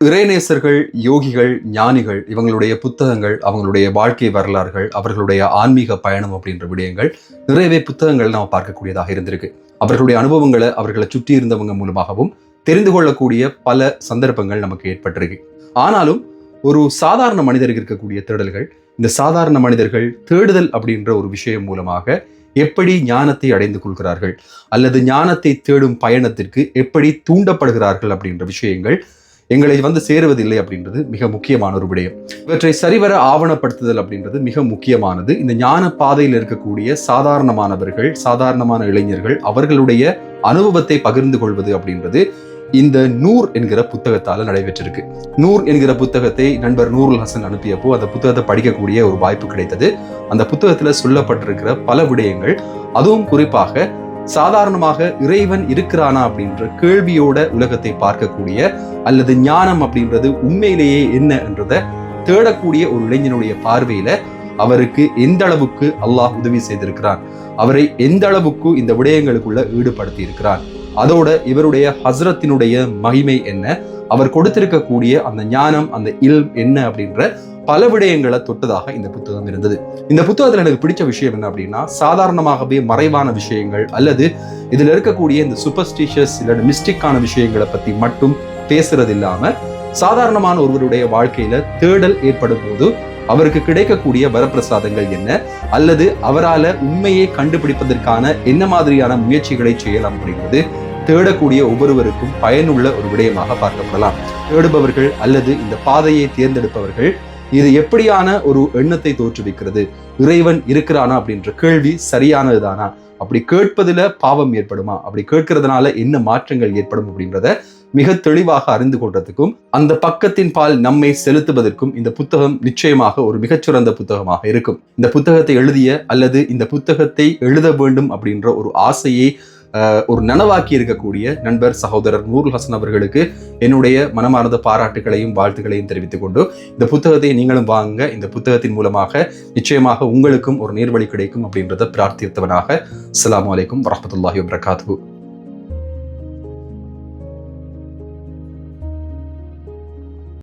இறைநேசர்கள், யோகிகள், ஞானிகள் இவங்களுடைய புத்தகங்கள், அவங்களுடைய வாழ்க்கை வரலாறுகள், அவர்களுடைய ஆன்மீக பயணம் அப்படின்ற விடயங்கள் நிறையவே புத்தகங்கள் நாம் பார்க்கக்கூடியதாக இருந்திருக்கு. அவர்களுடைய அனுபவங்களை அவர்களை சுற்றி இருந்தவங்க மூலமாகவும் தெரிந்து கொள்ளக்கூடிய பல சந்தர்ப்பங்கள் நமக்கு ஏற்பட்டிருக்கு. ஆனாலும் ஒரு சாதாரண மனிதருக்கு இருக்கக்கூடிய தேடல்கள், இந்த சாதாரண மனிதர்கள் தேடுதல் அப்படின்ற ஒரு விஷயம் மூலமாக எப்படி ஞானத்தை அடைந்து கொள்கிறார்கள் அல்லது ஞானத்தை தேடும் பயணத்திற்கு எப்படி தூண்டப்படுகிறார்கள் அப்படின்ற விஷயங்கள் எங்களை சேருவதில்லை அப்படின்றது மிக முக்கியமான ஒரு விடயம். இவற்றை சரிவர ஆவணப்படுத்துதல் அப்படின்றது மிக முக்கியமானது. இந்த ஞான பாதையில் இருக்கக்கூடிய சாதாரணமானவர்கள், சாதாரணமான இளைஞர்கள் அவர்களுடைய அனுபவத்தை பகிர்ந்து கொள்வது அப்படின்றது இந்த நூர் என்கிற புத்தகத்தால நடைபெற்றிருக்கு. நூர் என்கிற புத்தகத்தை நண்பர் நூருல் ஹசன் அனுப்பியப்போ அந்த புத்தகத்தை படிக்கக்கூடிய ஒரு வாய்ப்பு கிடைத்தது. அந்த புத்தகத்துல சொல்லப்பட்டிருக்கிற பல விடயங்கள், அதுவும் குறிப்பாக சாதாரணமாக இறைவன் இருக்கிறானா அப்படின்ற கேள்வியோட உலகத்தை பார்க்கக்கூடிய அல்லது ஞானம் அப்படின்றது உண்மையிலேயே என்ன என்றதை தேடக்கூடிய ஒரு இளைஞனுடைய பார்வையில அவருக்கு எந்த அளவுக்கு அல்லாஹ் உதவி செய்திருக்கிறான், அவரை எந்த அளவுக்கு இந்த விடயங்களுக்குள்ள ஈடுபடுத்தி இருக்கிறான், அதோட இவருடைய ஹஸ்ரத்தினுடைய மகிமை என்ன, அவர் கொடுத்திருக்கக்கூடிய அந்த ஞானம், அந்த இல்ம் என்ன அப்படின்ற பல விடயங்களை தொட்டதாக இந்த புத்தகம் இருந்தது. இந்த புத்தகத்துல எனக்கு பிடிச்ச விஷயம் என்ன அப்படின்னா, சாதாரணமாகவே மறைவான விஷயங்கள் அல்லது இதுல இருக்கக்கூடிய இந்த சூப்பர்ஸ்டிஷியஸ் இல்ல மிஸ்டிக்கான விஷயங்களை பத்தி மட்டும் பேசுறது இல்லாம, சாதாரணமான ஒருவருடைய வாழ்க்கையில தேடல் ஏற்படும் போது அவருக்கு கிடைக்கக்கூடிய வரப்பிரசாதங்கள் என்ன, அல்லது அவரால் உண்மையை கண்டுபிடிப்பதற்கான என்ன மாதிரியான முயற்சிகளை செய்யலாம் அப்படிங்கிறது தேடக்கூடிய ஒவ்வொருவருக்கும் பயனுள்ள ஒரு விடயமாக பார்க்கப்படலாம். தேடுபவர்கள் அல்லது இந்த பாதையை தேர்ந்தெடுப்பவர்கள் இது எப்படியான ஒரு எண்ணத்தை தோற்றுவிக்கிறது, இறைவன் இருக்கிறானா அப்படின்ற கேள்வி சரியானதுதானா, அப்படி கேட்பதுல பாவம் ஏற்படுமா, அப்படி கேட்கறதுனால என்ன மாற்றங்கள் ஏற்படும் அப்படின்றத மிக தெளிவாக அறிந்து கொள்றதுக்கும் அந்த பக்கத்தின் பால் நம்மை செலுத்துவதற்கும் இந்த புத்தகம் நிச்சயமாக ஒரு மிகச்சிறந்த புத்தகமாக இருக்கும். இந்த புத்தகத்தை எழுதிய அல்லது இந்த புத்தகத்தை எழுத வேண்டும் அப்படின்ற ஒரு ஆசையை ஒரு நனவாக்கி இருக்கக்கூடிய நண்பர் சகோதரர் நூருல் ஹசன் அவர்களுக்கு என்னுடைய மனமார்ந்த பாராட்டுகளையும் வாழ்த்துக்களையும் தெரிவித்துக் கொண்டு இந்த புத்தகத்தை நீங்களும் வாங்க. இந்த புத்தகத்தின் மூலமாக நிச்சயமாக உங்களுக்கும் ஒரு நேர்வழி கிடைக்கும் அப்படின்றத பிரார்த்தித்தவனாக. அஸ்ஸலாமு அலைக்கும் வரஹ்மத்துல்லாஹி வபரகாத்துஹு.